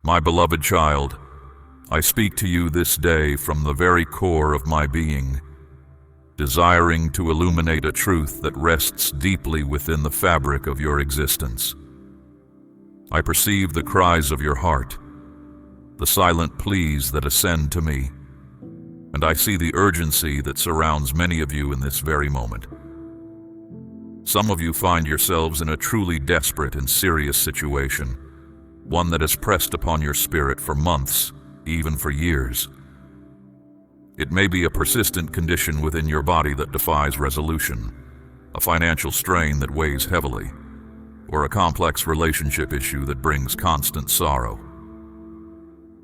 My beloved child, I speak to you this day from the very core of my being, desiring to illuminate a truth that rests deeply within the fabric of your existence. I perceive the cries of your heart, the silent pleas that ascend to me, and I see the urgency that surrounds many of you in this very moment. Some of you find yourselves in a truly desperate and serious situation, one that has pressed upon your spirit for months, even for years. It may be a persistent condition within your body that defies resolution, a financial strain that weighs heavily, or a complex relationship issue that brings constant sorrow.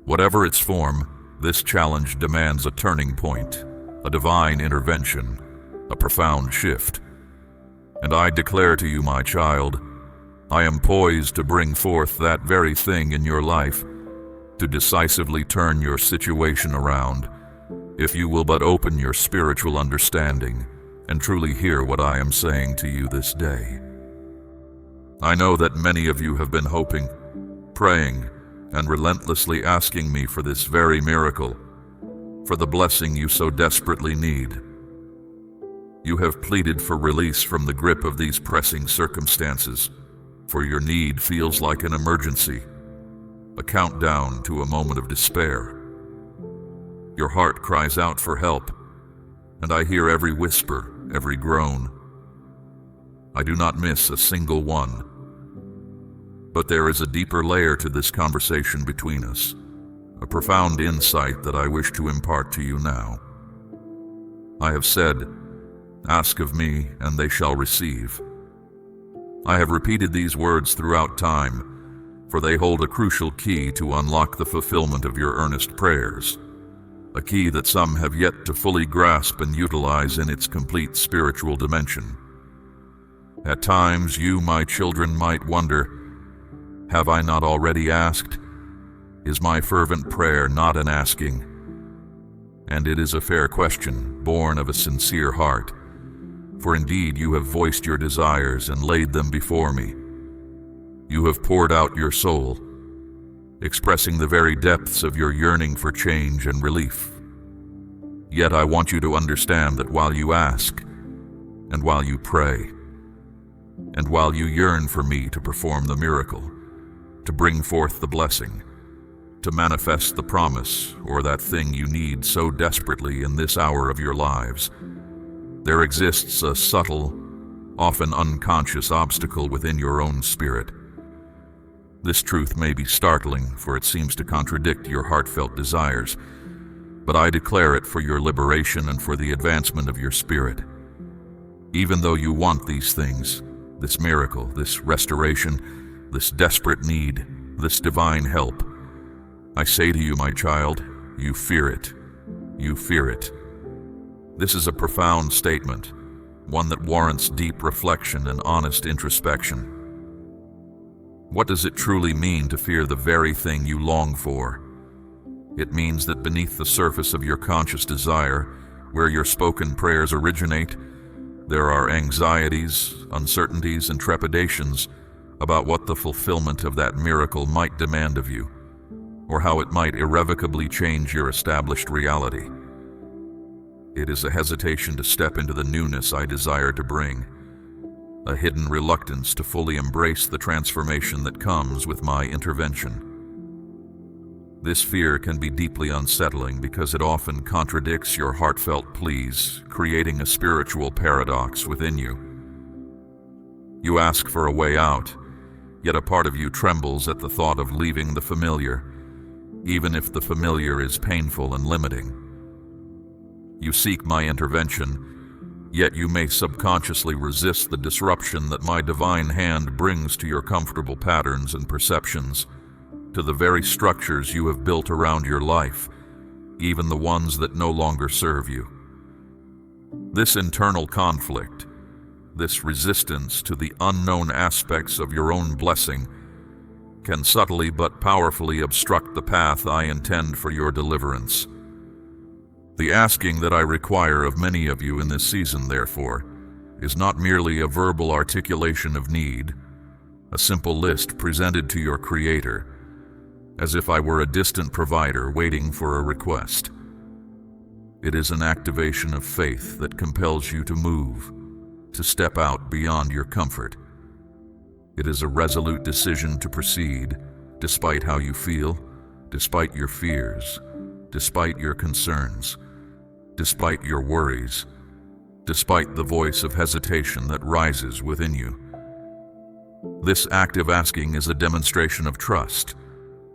Whatever its form, this challenge demands a turning point, a divine intervention, a profound shift. And I declare to you, my child, I am poised to bring forth that very thing in your life, to decisively turn your situation around, if you will but open your spiritual understanding and truly hear what I am saying to you this day. I know that many of you have been hoping, praying, and relentlessly asking me for this very miracle, for the blessing you so desperately need. You have pleaded for release from the grip of these pressing circumstances, for your need feels like an emergency, a countdown to a moment of despair. Your heart cries out for help, and I hear every whisper, every groan. I do not miss a single one. But there is a deeper layer to this conversation between us, a profound insight that I wish to impart to you now. I have said, "Ask of me, and they shall receive." I have repeated these words throughout time, for they hold a crucial key to unlock the fulfillment of your earnest prayers, a key that some have yet to fully grasp and utilize in its complete spiritual dimension. At times, you, my children, might wonder, have I not already asked? Is my fervent prayer not an asking? And it is a fair question, born of a sincere heart. For indeed you have voiced your desires and laid them before me. You have poured out your soul, expressing the very depths of your yearning for change and relief. Yet I want you to understand that while you ask, and while you pray, and while you yearn for me to perform the miracle, to bring forth the blessing, to manifest the promise or that thing you need so desperately in this hour of your lives, there exists a subtle, often unconscious obstacle within your own spirit. This truth may be startling, for it seems to contradict your heartfelt desires, but I declare it for your liberation and for the advancement of your spirit. Even though you want these things, this miracle, this restoration, this desperate need, this divine help, I say to you, my child, you fear it. You fear it. This is a profound statement, one that warrants deep reflection and honest introspection. What does it truly mean to fear the very thing you long for? It means that beneath the surface of your conscious desire, where your spoken prayers originate, there are anxieties, uncertainties, and trepidations about what the fulfillment of that miracle might demand of you, or how it might irrevocably change your established reality. It is a hesitation to step into the newness I desire to bring, a hidden reluctance to fully embrace the transformation that comes with my intervention. This fear can be deeply unsettling because it often contradicts your heartfelt pleas, creating a spiritual paradox within you. You ask for a way out, yet a part of you trembles at the thought of leaving the familiar, even if the familiar is painful and limiting. You seek my intervention, yet you may subconsciously resist the disruption that my divine hand brings to your comfortable patterns and perceptions, to the very structures you have built around your life, even the ones that no longer serve you. This internal conflict, this resistance to the unknown aspects of your own blessing, can subtly but powerfully obstruct the path I intend for your deliverance. The asking that I require of many of you in this season, therefore, is not merely a verbal articulation of need, a simple list presented to your Creator, as if I were a distant provider waiting for a request. It is an activation of faith that compels you to move, to step out beyond your comfort. It is a resolute decision to proceed, despite how you feel, despite your fears, despite your concerns, despite your worries, despite the voice of hesitation that rises within you. This act of asking is a demonstration of trust,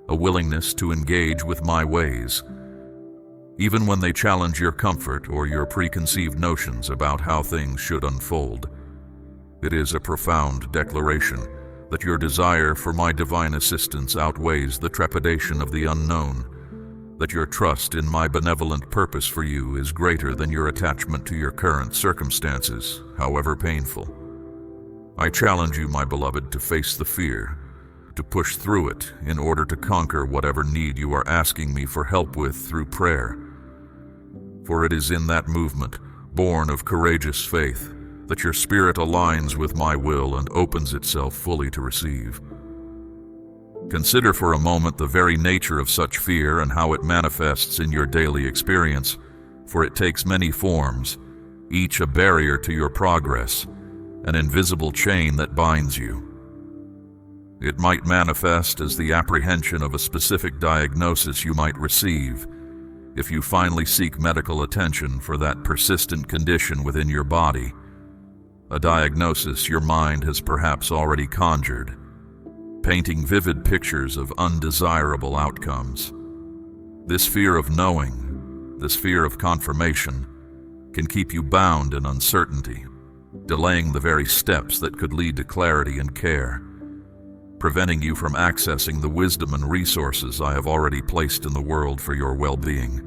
a willingness to engage with my ways, even when they challenge your comfort or your preconceived notions about how things should unfold. It is a profound declaration that your desire for my divine assistance outweighs the trepidation of the unknown, that your trust in my benevolent purpose for you is greater than your attachment to your current circumstances, however painful. I challenge you, my beloved, to face the fear, to push through it in order to conquer whatever need you are asking me for help with through prayer. For it is in that movement, born of courageous faith, that your spirit aligns with my will and opens itself fully to receive. Consider for a moment the very nature of such fear and how it manifests in your daily experience, for it takes many forms, each a barrier to your progress, an invisible chain that binds you. It might manifest as the apprehension of a specific diagnosis you might receive, if you finally seek medical attention for that persistent condition within your body, a diagnosis your mind has perhaps already conjured, painting vivid pictures of undesirable outcomes. This fear of knowing, this fear of confirmation, can keep you bound in uncertainty, delaying the very steps that could lead to clarity and care, preventing you from accessing the wisdom and resources I have already placed in the world for your well-being.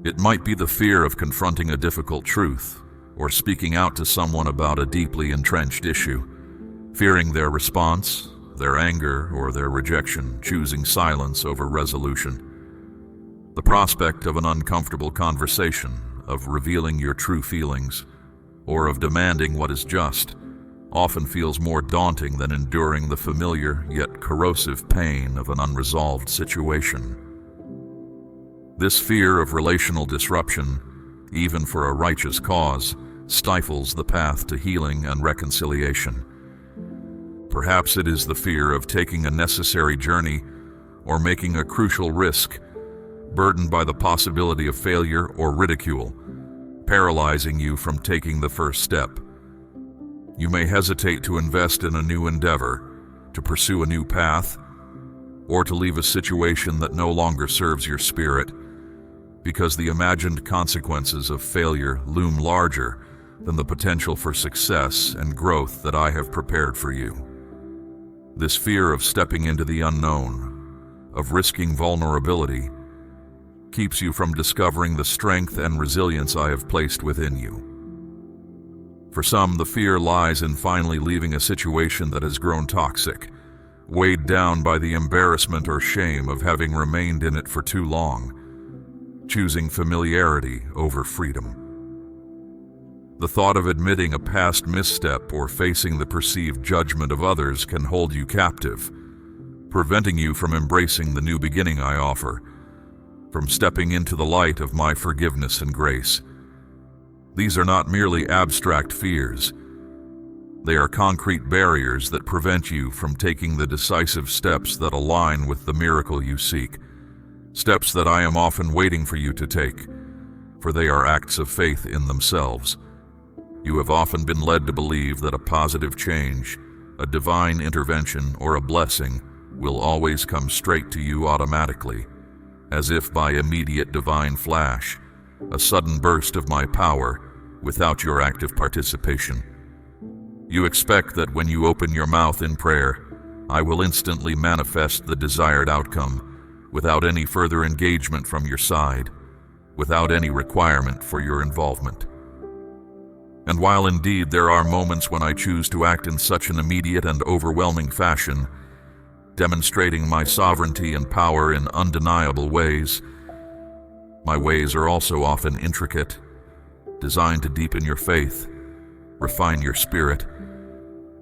It might be the fear of confronting a difficult truth, or speaking out to someone about a deeply entrenched issue, fearing their response, their anger, or their rejection, choosing silence over resolution. The prospect of an uncomfortable conversation, of revealing your true feelings, or of demanding what is just, often feels more daunting than enduring the familiar yet corrosive pain of an unresolved situation. This fear of relational disruption, even for a righteous cause, stifles the path to healing and reconciliation. Perhaps it is the fear of taking a necessary journey or making a crucial risk, burdened by the possibility of failure or ridicule, paralyzing you from taking the first step. You may hesitate to invest in a new endeavor, to pursue a new path, or to leave a situation that no longer serves your spirit, because the imagined consequences of failure loom larger than the potential for success and growth that I have prepared for you. This fear of stepping into the unknown, of risking vulnerability, keeps you from discovering the strength and resilience I have placed within you. For some, the fear lies in finally leaving a situation that has grown toxic, weighed down by the embarrassment or shame of having remained in it for too long, choosing familiarity over freedom. The thought of admitting a past misstep or facing the perceived judgment of others can hold you captive, preventing you from embracing the new beginning I offer, from stepping into the light of my forgiveness and grace. These are not merely abstract fears. They are concrete barriers that prevent you from taking the decisive steps that align with the miracle you seek, steps that I am often waiting for you to take, for they are acts of faith in themselves. You have often been led to believe that a positive change, a divine intervention, or a blessing will always come straight to you automatically, as if by immediate divine flash, a sudden burst of my power without your active participation. You expect that when you open your mouth in prayer, I will instantly manifest the desired outcome without any further engagement from your side, without any requirement for your involvement. And while indeed there are moments when I choose to act in such an immediate and overwhelming fashion, demonstrating my sovereignty and power in undeniable ways, my ways are also often intricate, designed to deepen your faith, refine your spirit,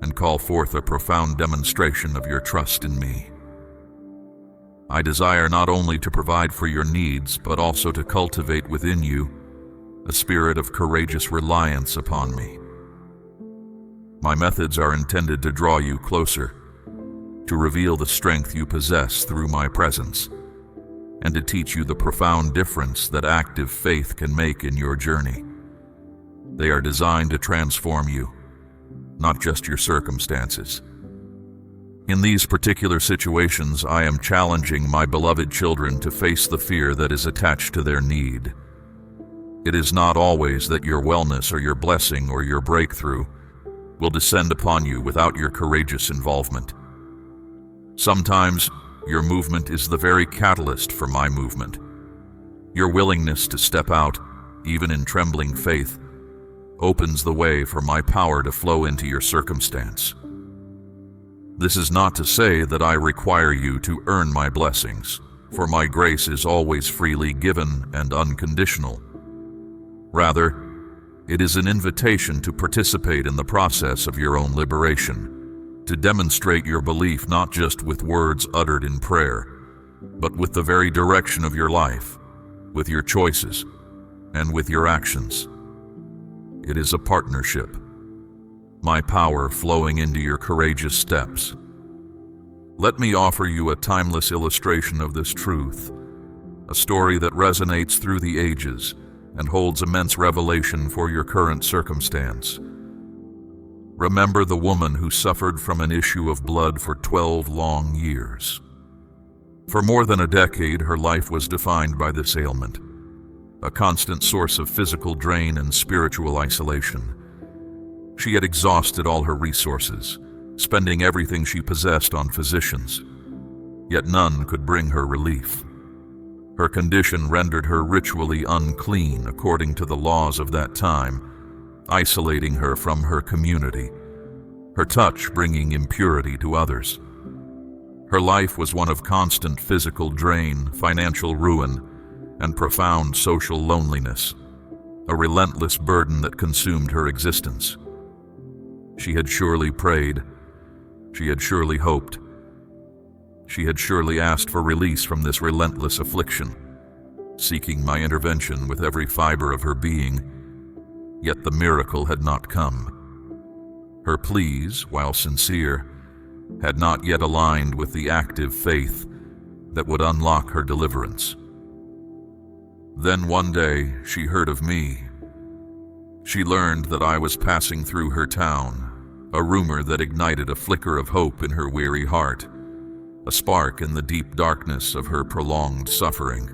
and call forth a profound demonstration of your trust in me. I desire not only to provide for your needs, but also to cultivate within you a spirit of courageous reliance upon me. My methods are intended to draw you closer, to reveal the strength you possess through my presence, and to teach you the profound difference that active faith can make in your journey. They are designed to transform you, not just your circumstances. In these particular situations, I am challenging my beloved children to face the fear that is attached to their need. It is not always that your wellness or your blessing or your breakthrough will descend upon you without your courageous involvement. Sometimes, your movement is the very catalyst for my movement. Your willingness to step out, even in trembling faith, opens the way for my power to flow into your circumstance. This is not to say that I require you to earn my blessings, for my grace is always freely given and unconditional. Rather, it is an invitation to participate in the process of your own liberation, to demonstrate your belief not just with words uttered in prayer, but with the very direction of your life, with your choices, and with your actions. It is a partnership, my power flowing into your courageous steps. Let me offer you a timeless illustration of this truth, a story that resonates through the ages and holds immense revelation for your current circumstance. Remember the woman who suffered from an issue of blood for 12 long years. For more than a decade, her life was defined by this ailment, a constant source of physical drain and spiritual isolation. She had exhausted all her resources, spending everything she possessed on physicians, yet none could bring her relief. Her condition rendered her ritually unclean according to the laws of that time, isolating her from her community, her touch bringing impurity to others. Her life was one of constant physical drain, financial ruin, and profound social loneliness, a relentless burden that consumed her existence. She had surely prayed. She had surely hoped. She had surely asked for release from this relentless affliction, seeking my intervention with every fiber of her being, yet the miracle had not come. Her pleas, while sincere, had not yet aligned with the active faith that would unlock her deliverance. Then one day, she heard of me. She learned that I was passing through her town, a rumor that ignited a flicker of hope in her weary heart, a spark in the deep darkness of her prolonged suffering.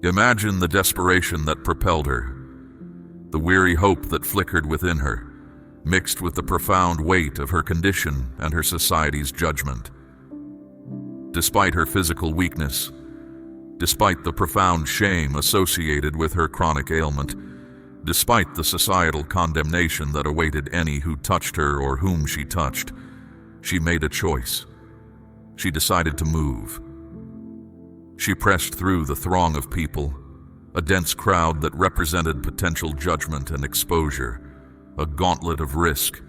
Imagine the desperation that propelled her, the weary hope that flickered within her, mixed with the profound weight of her condition and her society's judgment. Despite her physical weakness, despite the profound shame associated with her chronic ailment, despite the societal condemnation that awaited any who touched her or whom she touched, she made a choice. She decided to move. She pressed through the throng of people, a dense crowd that represented potential judgment and exposure, a gauntlet of risk.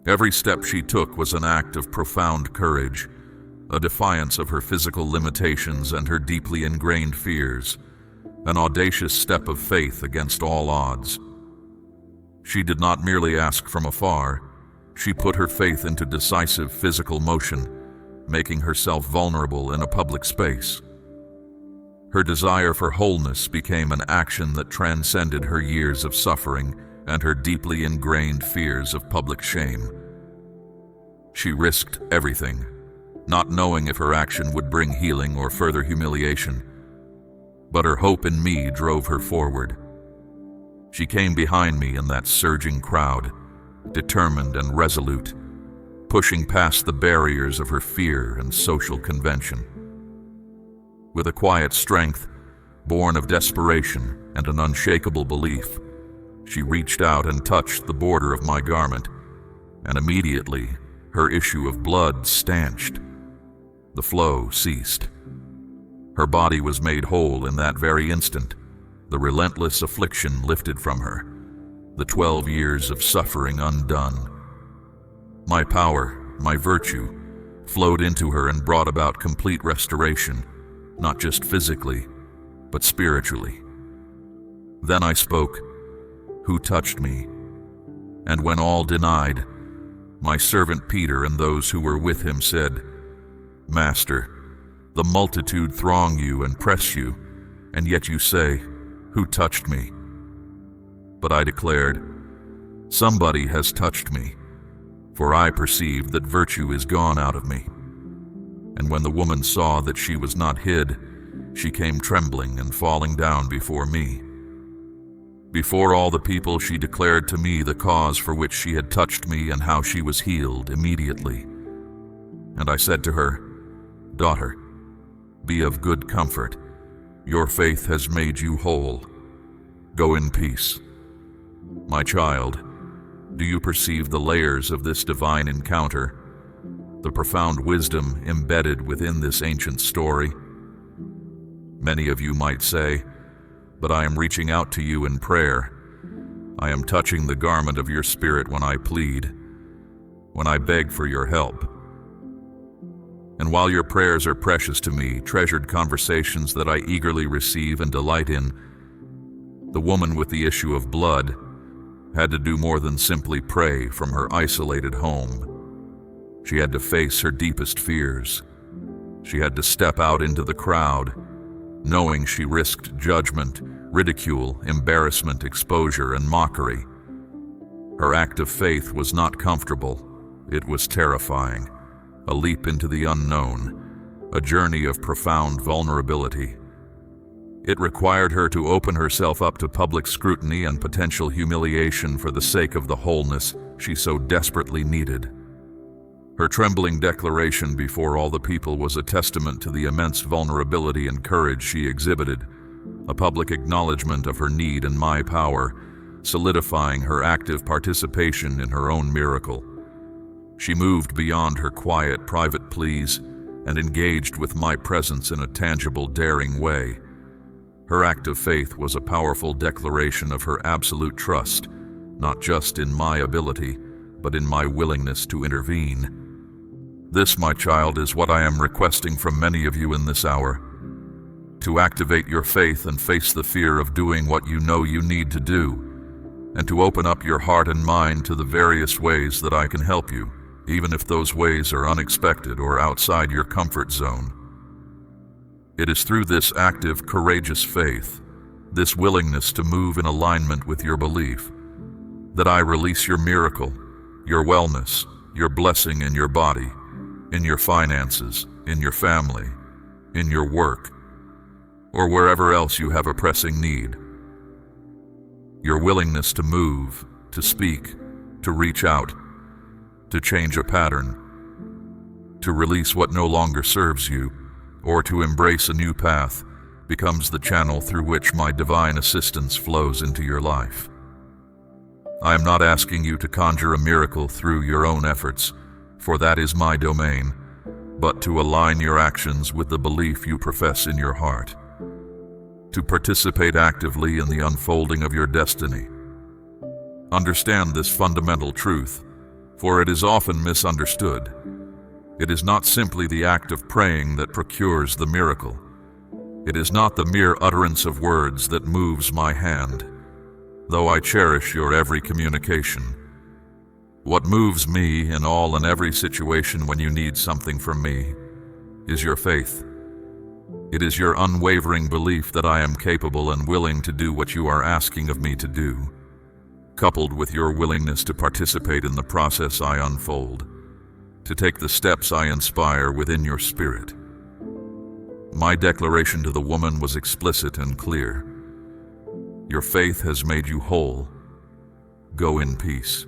Every step she took was an act of profound courage, a defiance of her physical limitations and her deeply ingrained fears, an audacious step of faith against all odds. She did not merely ask from afar, she put her faith into decisive physical motion, making herself vulnerable in a public space. Her desire for wholeness became an action that transcended her years of suffering and her deeply ingrained fears of public shame. She risked everything, not knowing if her action would bring healing or further humiliation. But her hope in me drove her forward. She came behind me in that surging crowd, determined and resolute, pushing past the barriers of her fear and social convention. With a quiet strength, born of desperation and an unshakable belief, she reached out and touched the border of my garment, and immediately her issue of blood stanched. The flow ceased. Her body was made whole in that very instant, the relentless affliction lifted from her, the 12 years of suffering undone. My power, my virtue, flowed into her and brought about complete restoration, not just physically, but spiritually. Then I spoke, "Who touched me?" And when all denied, my servant Peter and those who were with him said, "Master, the multitude throng you and press you, and yet you say, 'Who touched me?' But I declared, 'Somebody has touched me, for I perceive that virtue is gone out of me.' And when the woman saw that she was not hid, she came trembling and falling down before me. Before all the people she declared to me the cause for which she had touched me and how she was healed immediately. And I said to her, 'Daughter, be of good comfort. Your faith has made you whole. Go in peace.' My child, do you perceive the layers of this divine encounter, the profound wisdom embedded within this ancient story? Many of you might say, 'But I am reaching out to you in prayer. I am touching the garment of your spirit when I plead, when I beg for your help.' And while your prayers are precious to me, treasured conversations that I eagerly receive and delight in, the woman with the issue of blood had to do more than simply pray from her isolated home. She had to face her deepest fears. She had to step out into the crowd, knowing she risked judgment, ridicule, embarrassment, exposure, and mockery. Her act of faith was not comfortable. It was terrifying. A leap into the unknown, a journey of profound vulnerability. It required her to open herself up to public scrutiny and potential humiliation for the sake of the wholeness she so desperately needed. Her trembling declaration before all the people was a testament to the immense vulnerability and courage she exhibited, a public acknowledgement of her need and my power, solidifying her active participation in her own miracle. She moved beyond her quiet, private pleas and engaged with my presence in a tangible, daring way. Her act of faith was a powerful declaration of her absolute trust, not just in my ability, but in my willingness to intervene. This, my child, is what I am requesting from many of you in this hour. To activate your faith and face the fear of doing what you know you need to do, and to open up your heart and mind to the various ways that I can help you, even if those ways are unexpected or outside your comfort zone. It is through this active, courageous faith, this willingness to move in alignment with your belief, that I release your miracle, your wellness, your blessing in your body, in your finances, in your family, in your work, or wherever else you have a pressing need. Your willingness to move, to speak, to reach out, to change a pattern, to release what no longer serves you, or to embrace a new path, becomes the channel through which my divine assistance flows into your life. I am not asking you to conjure a miracle through your own efforts, for that is my domain, but to align your actions with the belief you profess in your heart, to participate actively in the unfolding of your destiny. Understand this fundamental truth, for it is often misunderstood. It is not simply the act of praying that procures the miracle. It is not the mere utterance of words that moves my hand, though I cherish your every communication. What moves me in all and every situation when you need something from me is your faith. It is your unwavering belief that I am capable and willing to do what you are asking of me to do, coupled with your willingness to participate in the process I unfold, to take the steps I inspire within your spirit. My declaration to the woman was explicit and clear. Your faith has made you whole. Go in peace.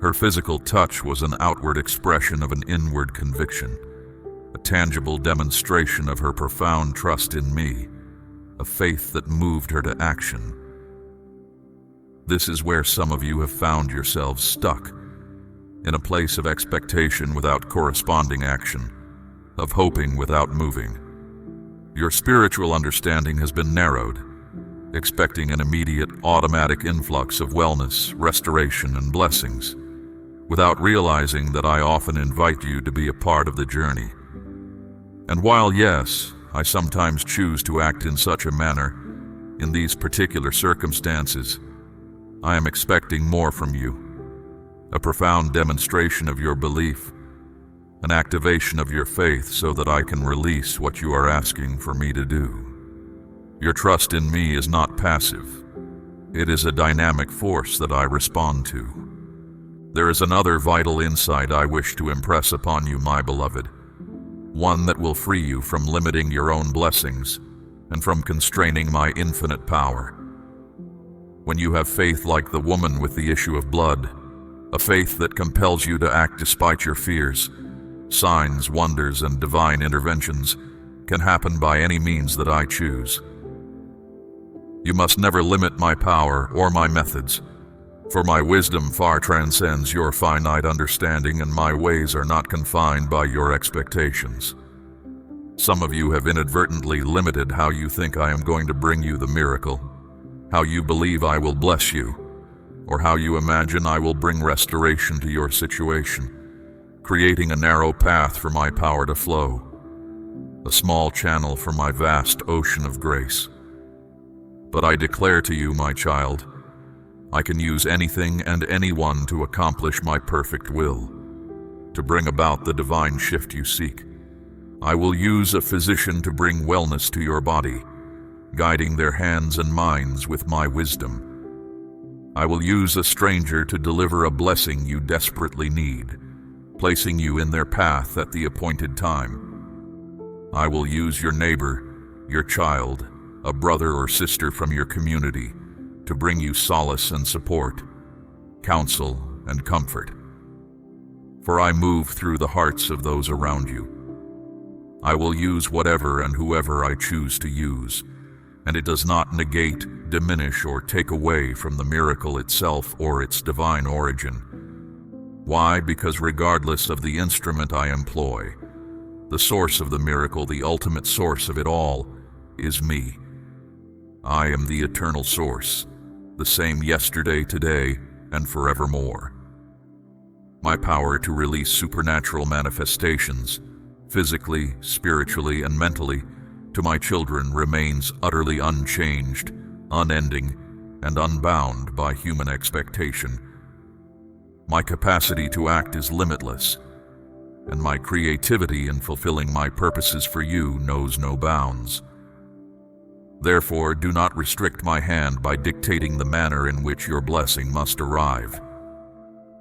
Her physical touch was an outward expression of an inward conviction, a tangible demonstration of her profound trust in me, a faith that moved her to action. This is where some of you have found yourselves stuck, in a place of expectation without corresponding action, of hoping without moving. Your spiritual understanding has been narrowed, expecting an immediate, automatic influx of wellness, restoration, and blessings. without realizing that I often invite you to be a part of the journey. And while yes, I sometimes choose to act in such a manner, in these particular circumstances, I am expecting more from you. A profound demonstration of your belief, an activation of your faith so that I can release what you are asking for me to do. Your trust in me is not passive. It is a dynamic force that I respond to. There is another vital insight I wish to impress upon you, my beloved, one that will free you from limiting your own blessings and from constraining my infinite power. When you have faith like the woman with the issue of blood, a faith that compels you to act despite your fears, signs, wonders, and divine interventions can happen by any means that I choose. You must never limit my power or my methods, for my wisdom far transcends your finite understanding and my ways are not confined by your expectations. Some of you have inadvertently limited how you think I am going to bring you the miracle, how you believe I will bless you, or how you imagine I will bring restoration to your situation, creating a narrow path for my power to flow, a small channel for my vast ocean of grace. But I declare to you, my child, I can use anything and anyone to accomplish my perfect will, to bring about the divine shift you seek. I will use a physician to bring wellness to your body, guiding their hands and minds with my wisdom. I will use a stranger to deliver a blessing you desperately need, placing you in their path at the appointed time. I will use your neighbor, your child, a brother or sister from your community, to bring you solace and support, counsel and comfort. For I move through the hearts of those around you. I will use whatever and whoever I choose to use, and it does not negate, diminish, or take away from the miracle itself or its divine origin. Why? Because regardless of the instrument I employ, the source of the miracle, the ultimate source of it all, is me. I am the eternal source, the same yesterday, today, and forevermore. My power to release supernatural manifestations, physically, spiritually, and mentally, to my children remains utterly unchanged, unending, and unbound by human expectation. My capacity to act is limitless, and my creativity in fulfilling my purposes for you knows no bounds. Therefore, do not restrict my hand by dictating the manner in which your blessing must arrive.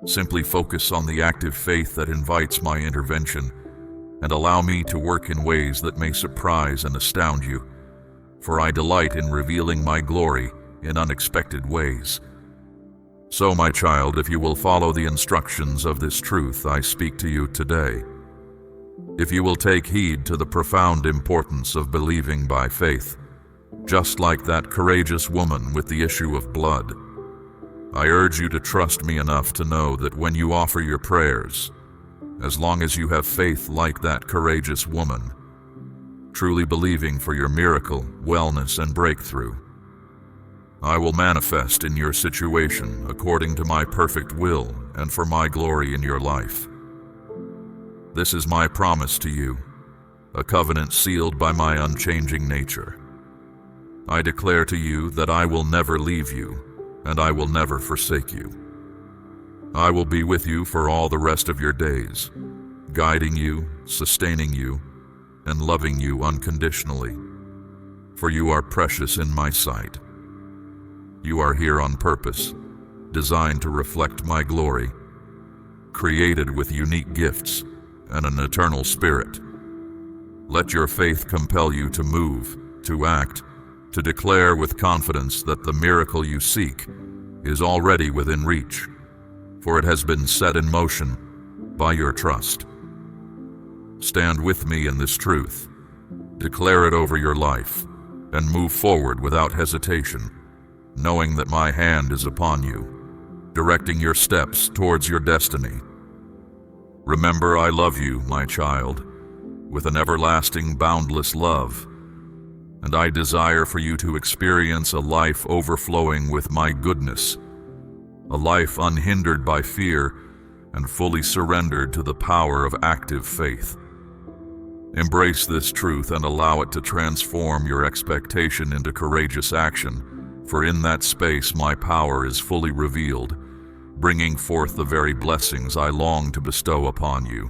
Simply focus on the active faith that invites my intervention, and allow me to work in ways that may surprise and astound you, for I delight in revealing my glory in unexpected ways. So, my child, if you will follow the instructions of this truth I speak to you today, if you will take heed to the profound importance of believing by faith, just like that courageous woman with the issue of blood, I urge you to trust me enough to know that when you offer your prayers, as long as you have faith like that courageous woman, truly believing for your miracle, wellness, and breakthrough, I will manifest in your situation according to my perfect will and for my glory in your life. This is my promise to you, a covenant sealed by my unchanging nature. I declare to you that I will never leave you, and I will never forsake you. I will be with you for all the rest of your days, guiding you, sustaining you, and loving you unconditionally, for you are precious in my sight. You are here on purpose, designed to reflect my glory, created with unique gifts and an eternal spirit. Let your faith compel you to move, to act, to declare with confidence that the miracle you seek is already within reach, for it has been set in motion by your trust. Stand with me in this truth, declare it over your life, and move forward without hesitation, knowing that my hand is upon you, directing your steps towards your destiny. Remember, I love you, my child, with an everlasting, boundless love, and I desire for you to experience a life overflowing with my goodness, a life unhindered by fear, and fully surrendered to the power of active faith. Embrace this truth and allow it to transform your expectation into courageous action, for in that space my power is fully revealed, bringing forth the very blessings I long to bestow upon you.